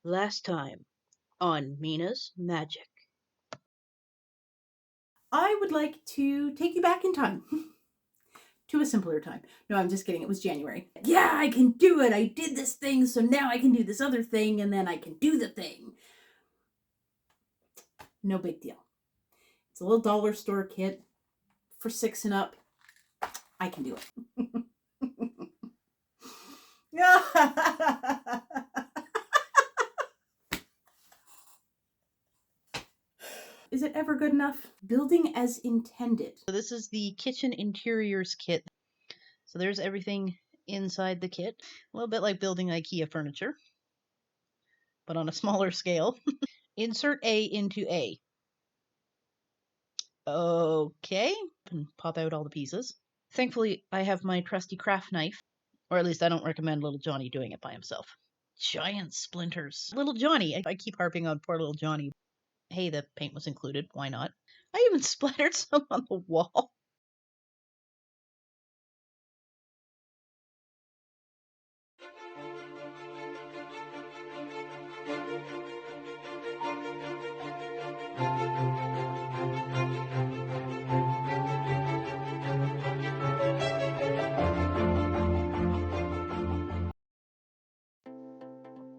Last time on Mina's Magic. I would like to take you back in time to a simpler time. No, I'm just kidding. It was January. Yeah, I can do it. I did this thing, so now I can do this other thing, and then I can do the thing. No big deal. It's a little dollar store kit for 6 and up. I can do it. Is it ever good enough? Building as intended. So this is the kitchen interiors kit. So there's everything inside the kit. A little bit like building IKEA furniture, but on a smaller scale. Insert A into A. Okay. And pop out all the pieces. Thankfully, I have my trusty craft knife. Or at least I don't recommend little Johnny doing it by himself. Giant splinters. Little Johnny. I keep harping on poor little Johnny. Hey, the paint was included. Why not? I even splattered some on the wall.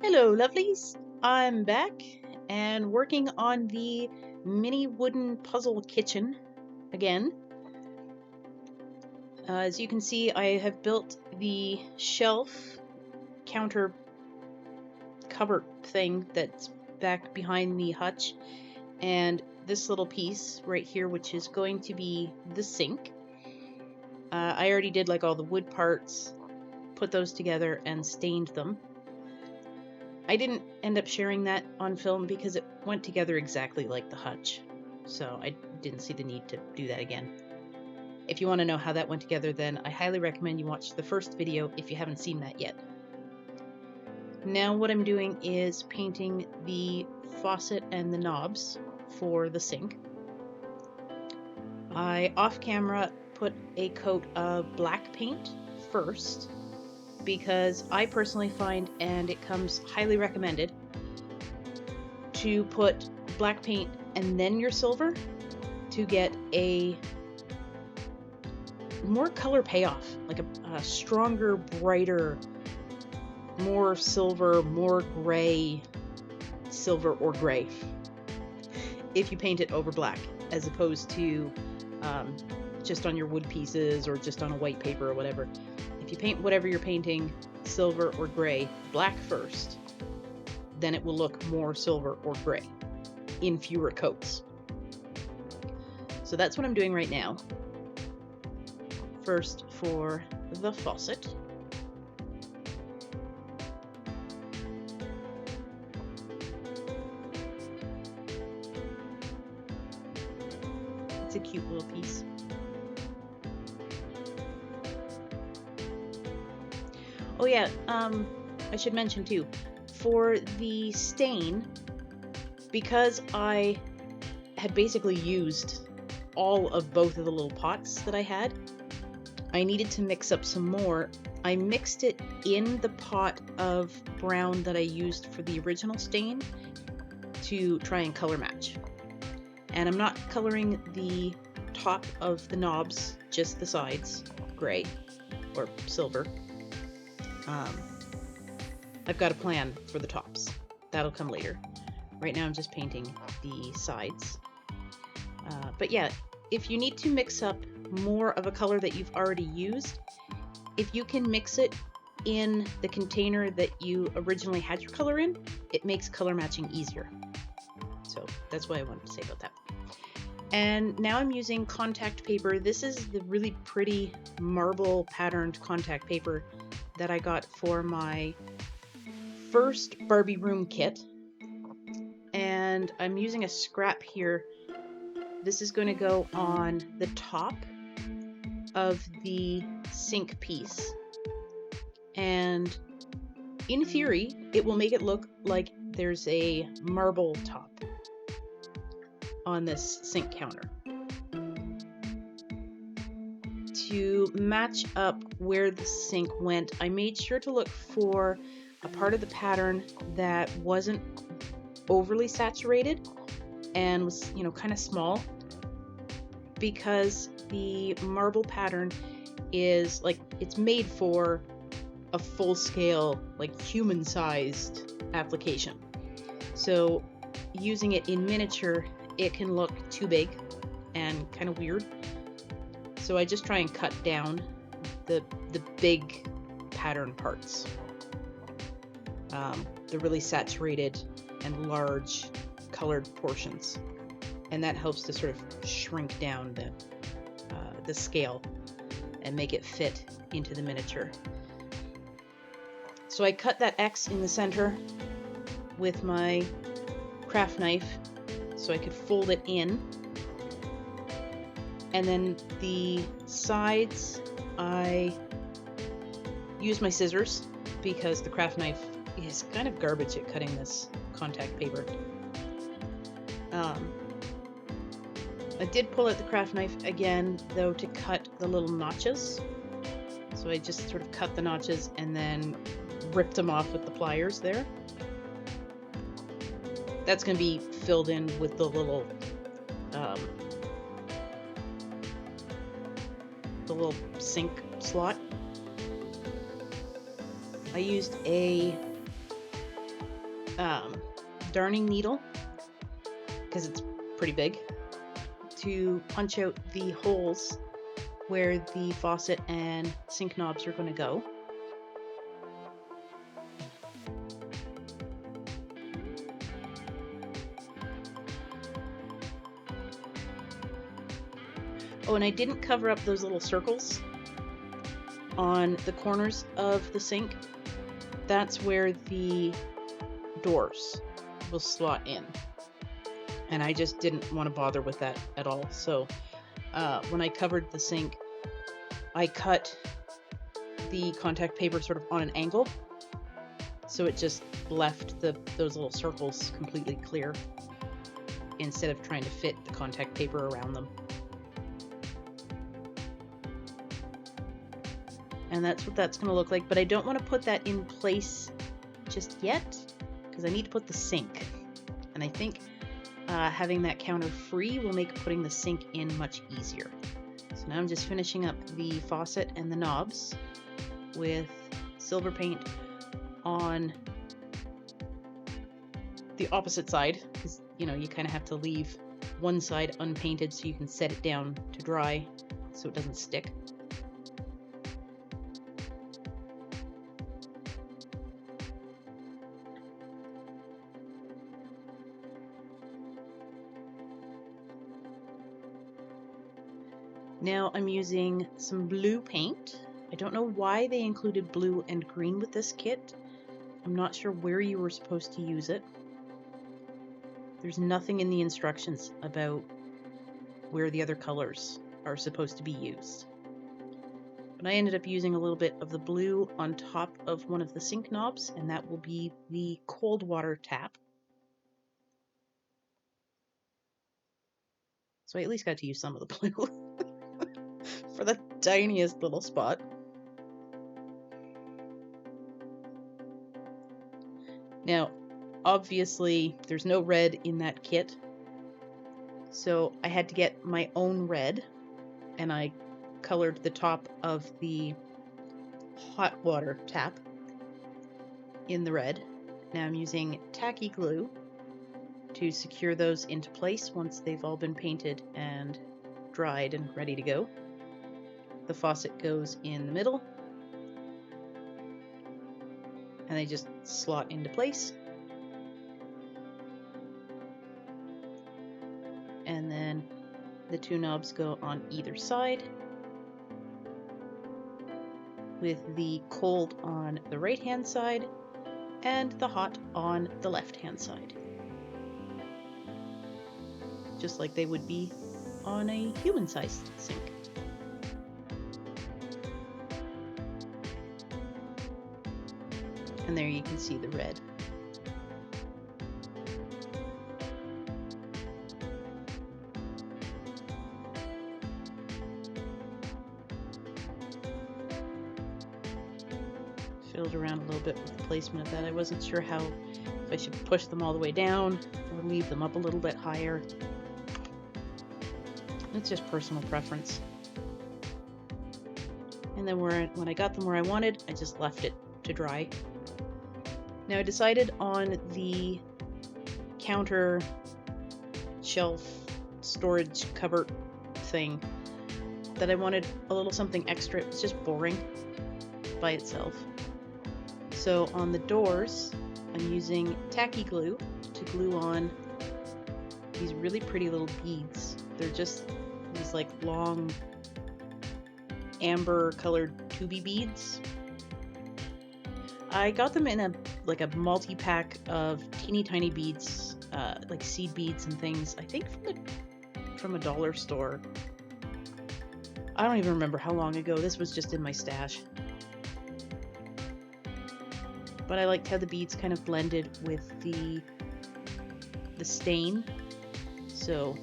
Hello, lovelies. I'm back and working on the mini wooden puzzle kitchen again. As you can see, I have built the shelf counter cupboard thing that's back behind the hutch, and this little piece right here, which is going to be the sink. I already did like all the wood parts, put those together and stained them. I didn't end up sharing that on film because it went together exactly like the hutch, so I didn't see the need to do that again. If you want to know how that went together, then I highly recommend you watch the first video if you haven't seen that yet. Now what I'm doing is painting the faucet and the knobs for the sink. I off camera put a coat of black paint first, because I personally find, and it comes highly recommended, to put black paint and then your silver to get a more color payoff, like a stronger, brighter, more silver, more gray, silver or gray, if you paint it over black, as opposed to just on your wood pieces or just on a white paper or whatever. If you paint whatever you're painting, silver or gray, black first, then it will look more silver or gray in fewer coats. So that's what I'm doing right now. First for the faucet. It's a cute little piece. Oh yeah, I should mention too, for the stain, because I had basically used all of both of the little pots that I had, I needed to mix up some more. I mixed it in the pot of brown that I used for the original stain to try and color match. And I'm not coloring the top of the knobs, just the sides, gray or silver. I've got a plan for the tops. That'll come later. Right now I'm just painting the sides. But yeah, if you need to mix up more of a color that you've already used, if you can mix it in the container that you originally had your color in, it makes color matching easier. So that's what I wanted to say about that. And now I'm using contact paper. This is the really pretty marble patterned contact paper that I got for my first Barbie room kit. And I'm using a scrap here. This is going to go on the top of the sink piece. And in theory, it will make it look like there's a marble top on this sink counter. To match up where the sink went, I made sure to look for a part of the pattern that wasn't overly saturated and was, you know, kind of small, because the marble pattern is like, it's made for a full-scale, like human-sized application. So using it in miniature, it can look too big and kind of weird. So I just try and cut down the big pattern parts, the really saturated and large colored portions, and that helps to sort of shrink down the scale and make it fit into the miniature. So I cut that X in the center with my craft knife so I could fold it in, and then the sides I use my scissors because the craft knife is kind of garbage at cutting this contact paper. I did pull out the craft knife again, though, to cut the little notches. So I just sort of cut the notches and then ripped them off with the pliers there. That's going to be filled in with the little sink slot. I used a darning needle, because it's pretty big, to punch out the holes where the faucet and sink knobs are going to go. Oh, and I didn't cover up those little circles on the corners of the sink. That's where the doors will slot in, and I just didn't want to bother with that at all. So when I covered the sink, I cut the contact paper sort of on an angle, so it just left those little circles completely clear instead of trying to fit the contact paper around them. And that's what that's going to look like, but I don't want to put that in place just yet because I need to put the sink, and I think having that counter free will make putting the sink in much easier. So now I'm just finishing up the faucet and the knobs with silver paint on the opposite side, because, you know, you kind of have to leave one side unpainted so you can set it down to dry so it doesn't stick. Now I'm using some blue paint. I don't know why they included blue and green with this kit. I'm not sure where you were supposed to use it. There's nothing in the instructions about where the other colors are supposed to be used. But I ended up using a little bit of the blue on top of one of the sink knobs, and that will be the cold water tap. So I at least got to use some of the blue for the tiniest little spot. Now, obviously, there's no red in that kit, so I had to get my own red, and I colored the top of the hot water tap in the red. Now I'm using tacky glue to secure those into place once they've all been painted and dried and ready to go. The faucet goes in the middle, and they just slot into place. And then the two knobs go on either side, with the cold on the right hand side and the hot on the left hand side, just like they would be on a human-sized sink. And there you can see the red. fiddled around a little bit with the placement of that. I wasn't sure if I should push them all the way down or leave them up a little bit higher. It's just personal preference. And then when I got them where I wanted, I just left it to dry. Now I decided on the counter shelf storage cupboard thing that I wanted a little something extra. It was just boring by itself. So on the doors, I'm using tacky glue to glue on these really pretty little beads. They're just these like long amber colored tubey beads. I got them in a multi-pack of teeny tiny beads, like seed beads and things. I think from a dollar store. I don't even remember how long ago. This was just in my stash. But I liked how the beads kind of blended with the stain. So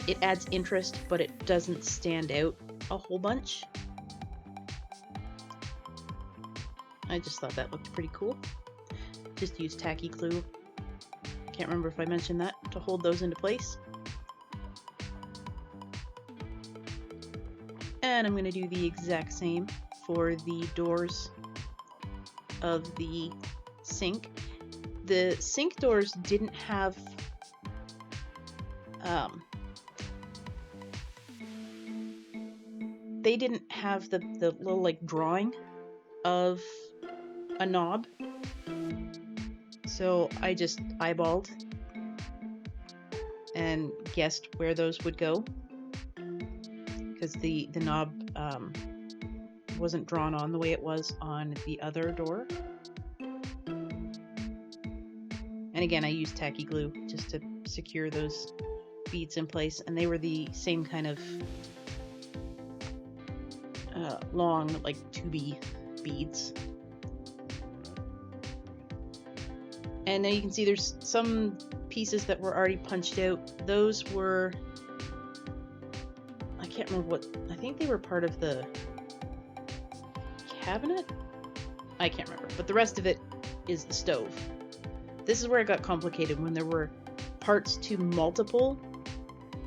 it adds interest, but it doesn't stand out a whole bunch. I just thought that looked pretty cool. Just use tacky glue. Can't remember if I mentioned that, to hold those into place. And I'm going to do the exact same for the doors of the sink. The sink doors didn't have they didn't have the little like drawing of a knob, so I just eyeballed and guessed where those would go, because the knob wasn't drawn on the way it was on the other door. And again, I used tacky glue just to secure those beads in place, and they were the same kind of long, like tubey beads. And now you can see there's some pieces that were already punched out. Those were, I can't remember what, I think they were part of the cabinet? I can't remember, but the rest of it is the stove. This is where it got complicated, when there were parts to multiple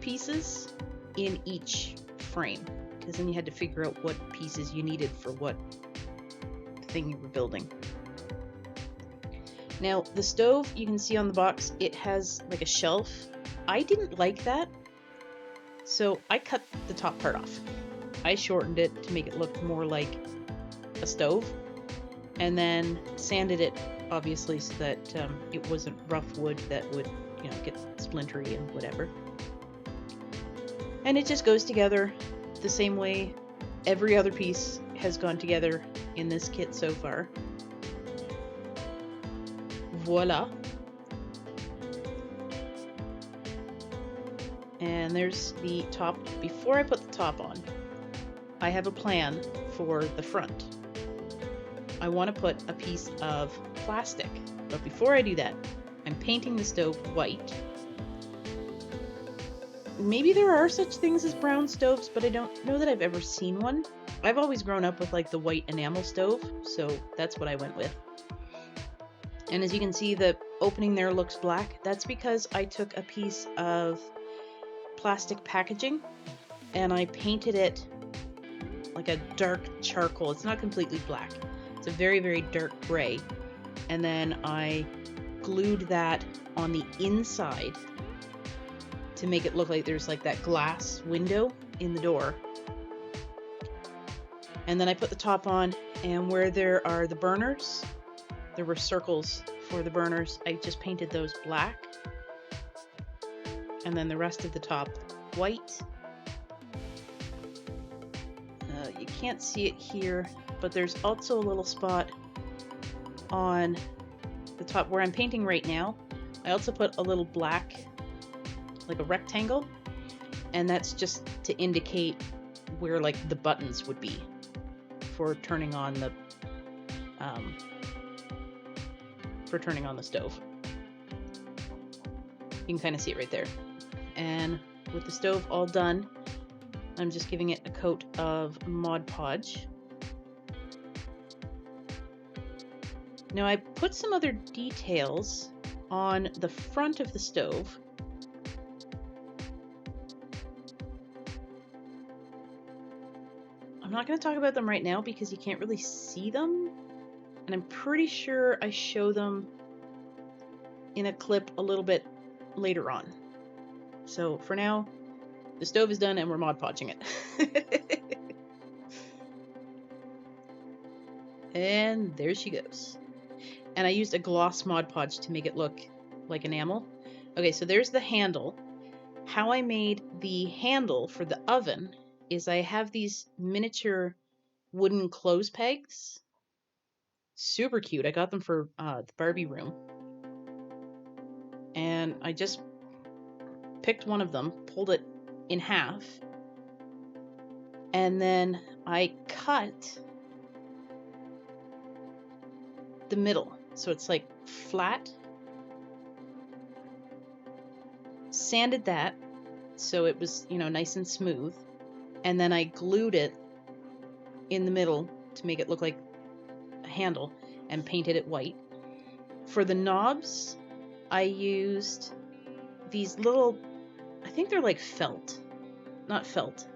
pieces in each frame, because then you had to figure out what pieces you needed for what thing you were building. Now, the stove, you can see on the box, it has like a shelf. I didn't like that, so I cut the top part off. I shortened it to make it look more like a stove, and then sanded it, obviously, so that it wasn't rough wood that would, get splintery and whatever. And it just goes together the same way every other piece has gone together in this kit so far. Voila. And there's the top. Before I put the top on, I have a plan for the front. I want to put a piece of plastic, but before I do that, I'm painting the stove white. Maybe there are such things as brown stoves, but I don't know that I've ever seen one. I've always grown up with like the white enamel stove, so that's what I went with. And as you can see, the opening there looks black. That's because I took a piece of plastic packaging and I painted it like a dark charcoal. It's not completely black. It's a very, very dark gray. And then I glued that on the inside to make it look like there's like that glass window in the door. And then I put the top on, and where there are the burners, there were circles for the burners. I just painted those black. And then the rest of the top white. You can't see it here, but there's also a little spot on the top where I'm painting right now. I also put a little black, like a rectangle, and that's just to indicate where like the buttons would be for turning on the stove. You can kind of see it right there. And with the stove all done, I'm just giving it a coat of Mod Podge. Now I put some other details on the front of the stove. I'm not going to talk about them right now because you can't really see them, and I'm pretty sure I show them in a clip a little bit later on. So for now, the stove is done and we're Mod Podging it. And there she goes. And I used a gloss Mod Podge to make it look like enamel. Okay, so there's the handle. How I made the handle for the oven is I have these miniature wooden clothes pegs. Super cute. I got them for the Barbie room. And I just picked one of them, pulled it in half, and then I cut the middle so it's like flat, sanded that so it was, you know, nice and smooth, and then I glued it in the middle to make it look like a handle and painted it white. For the knobs, I used these little, I think they're like felt, not felt,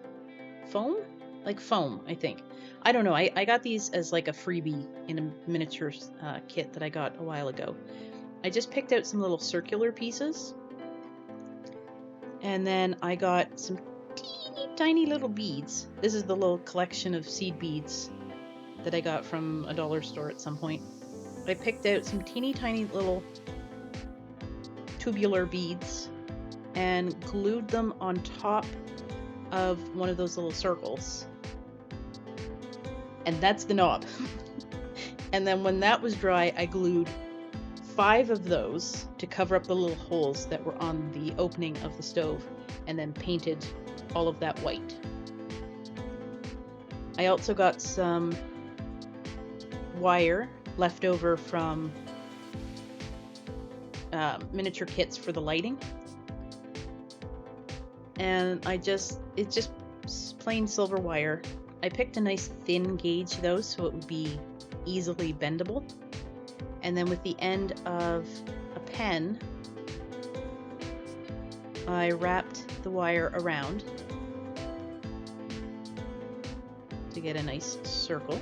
foam? Like foam, I think. I don't know. I got these as like a freebie in a miniature kit that I got a while ago. I just picked out some little circular pieces. And then I got some teeny tiny little beads. This is the little collection of seed beads that I got from a dollar store at some point. I picked out some teeny tiny little tubular beads and glued them on top of one of those little circles. And that's the knob. And then when that was dry, I glued 5 of those to cover up the little holes that were on the opening of the stove, and then painted all of that white. I also got some wire left over from miniature kits for the lighting, and it's just plain silver wire. I picked a nice thin gauge though, so it would be easily bendable. And then with the end of a pen, I wrapped the wire around to get a nice circle.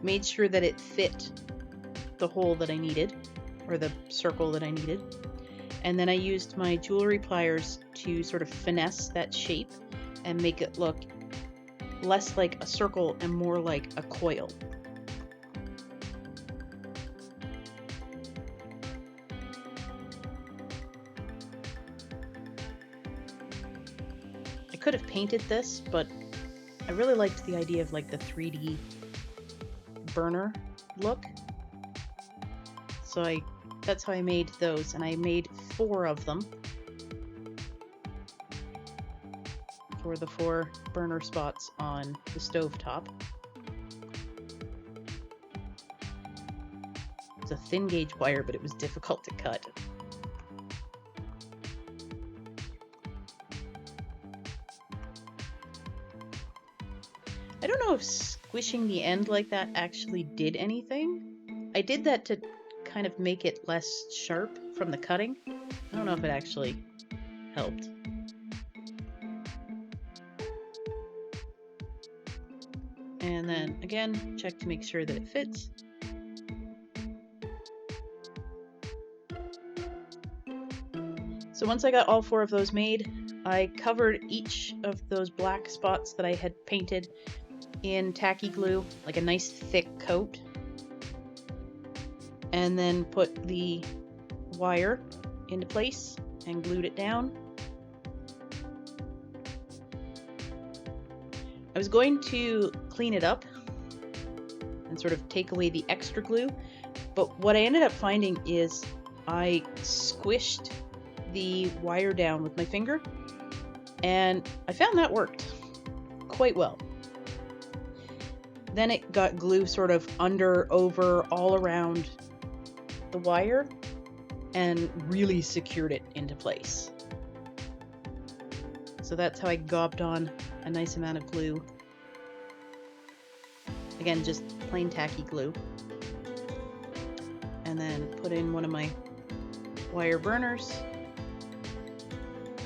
Made sure that it fit the hole that I needed, or the circle that I needed. And then I used my jewelry pliers to sort of finesse that shape and make it look less like a circle and more like a coil. I could have painted this, but I really liked the idea of like the 3D burner look. So that's how I made those, and I made 4 of them for the 4 burner spots on the stove top. It's a thin gauge wire, but it was difficult to cut. I don't know if squishing the end like that actually did anything. I did that to kind of make it less sharp from the cutting. I don't know if it actually helped. And then again, check to make sure that it fits. So once I got all 4 of those made, I covered each of those black spots that I had painted in tacky glue, like a nice thick coat, and then put the wire into place and glued it down. I was going to clean it up and sort of take away the extra glue, but what I ended up finding is I squished the wire down with my finger, and I found that worked quite well. Then it got glue sort of under, over, all around the wire and really secured it into place. So that's how I gobbed on a nice amount of glue Again, just plain tacky glue. And then put in one of my wire burners,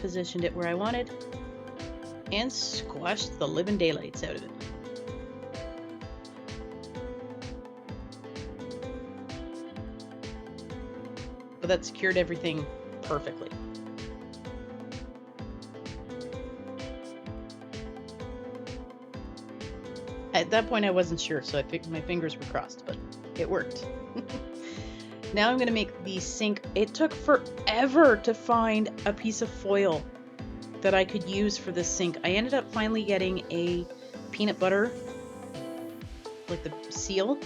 positioned it where I wanted, and squashed the living daylights out of it. But that secured everything perfectly. At that point I wasn't sure, so my fingers were crossed, but it worked. Now I'm going to make the sink. It took forever to find a piece of foil that I could use for this sink. I ended up finally getting a peanut butter, like the seal.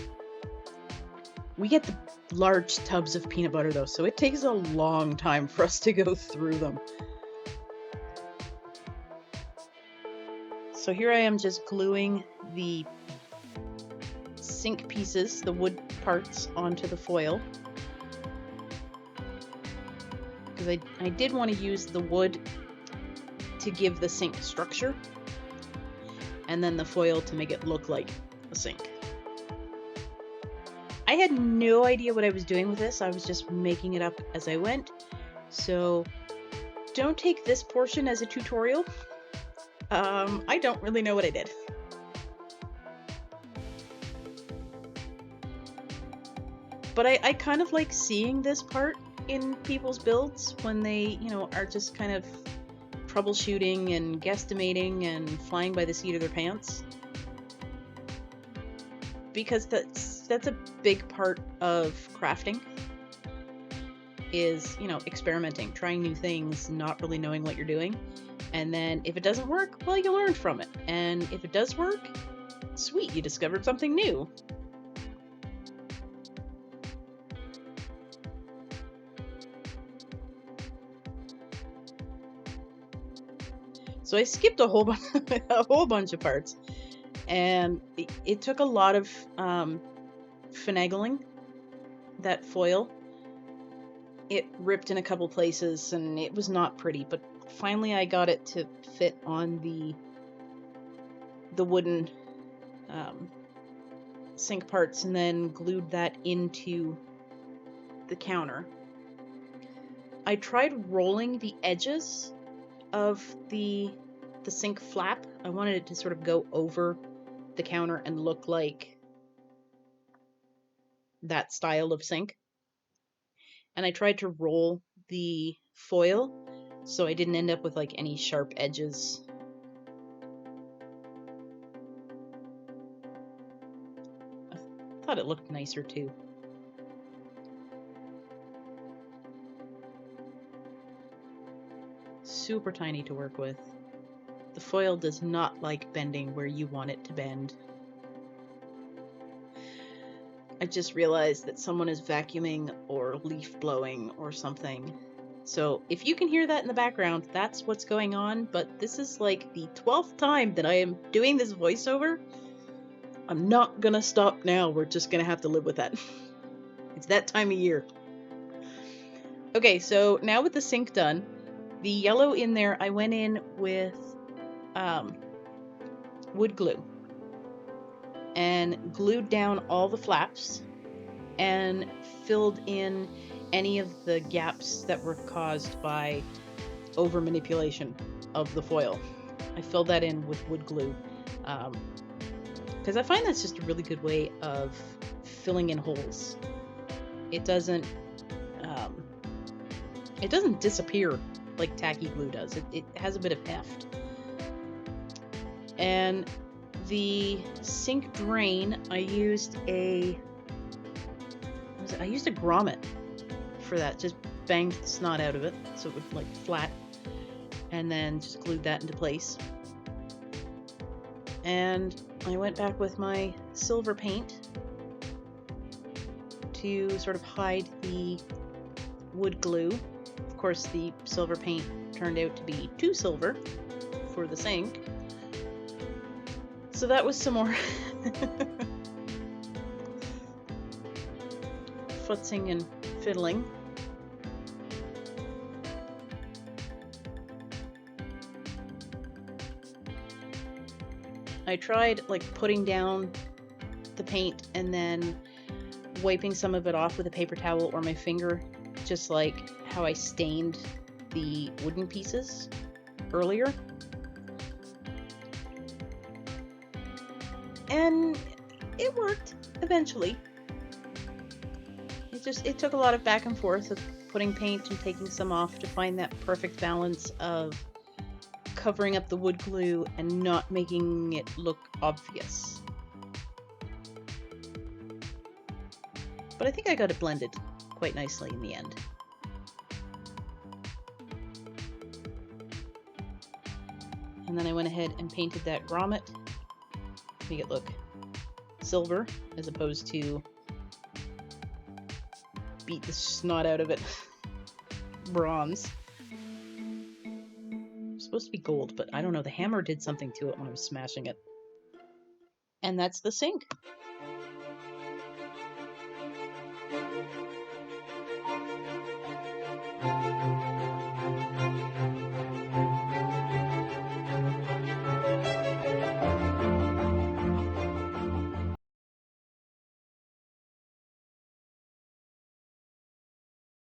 We get the large tubs of peanut butter though, so it takes a long time for us to go through them. So here I am just gluing the sink pieces, the wood parts, onto the foil. Because I did want to use the wood to give the sink structure, and then the foil to make it look like a sink. I had no idea what I was doing with this. I was just making it up as I went. So don't take this portion as a tutorial. I don't really know what I did. But I kind of like seeing this part in people's builds when they, are just kind of troubleshooting and guesstimating and flying by the seat of their pants. Because that's a big part of crafting, is, experimenting, trying new things, not really knowing what you're doing. And then if it doesn't work, well, you learn from it. And if it does work, sweet, you discovered something new. So I skipped a whole bunch of parts, and it took a lot of finagling that foil. It ripped in a couple places, and it was not pretty, but finally I got it to fit on the wooden sink parts, and then glued that into the counter. I tried rolling the edges of the sink flap. I wanted it to sort of go over the counter and look like that style of sink. And I tried to roll the foil so I didn't end up with like any sharp edges. I thought it looked nicer too. Super tiny to work with. The foil does not like bending where you want it to bend. I just realized that someone is vacuuming or leaf blowing or something. So if you can hear that in the background, that's what's going on, but this is like the 12th time that I am doing this voiceover. I'm not gonna stop now, we're just gonna have to live with that. It's that time of year. Okay, so now with the sink done, the yellow in there, I went in with wood glue and glued down all the flaps and filled in any of the gaps that were caused by over manipulation of the foil. I filled that in with wood glue because I find that's just a really good way of filling in holes. It doesn't disappear like tacky glue does. It has a bit of heft. And the sink drain, I used a grommet for that. Just banged the snot out of it so it would like flat, and then just glued that into place. And I went back with my silver paint to sort of hide the wood glue. Of course, the silver paint turned out to be too silver for the sink. So that was some more futzing and fiddling. I tried like putting down paint and then wiping some of it off with a paper towel or my finger, just like how I stained the wooden pieces earlier. And it worked eventually. It took a lot of back and forth of putting paint and taking some off to find that perfect balance of covering up the wood glue and not making it look obvious. But I think I got it blended quite nicely in the end. And then I went ahead and painted that grommet to make it look silver as opposed to beat the snot out of it bronze. It's supposed to be gold, but I don't know, the hammer did something to it when I was smashing it. And that's the sink.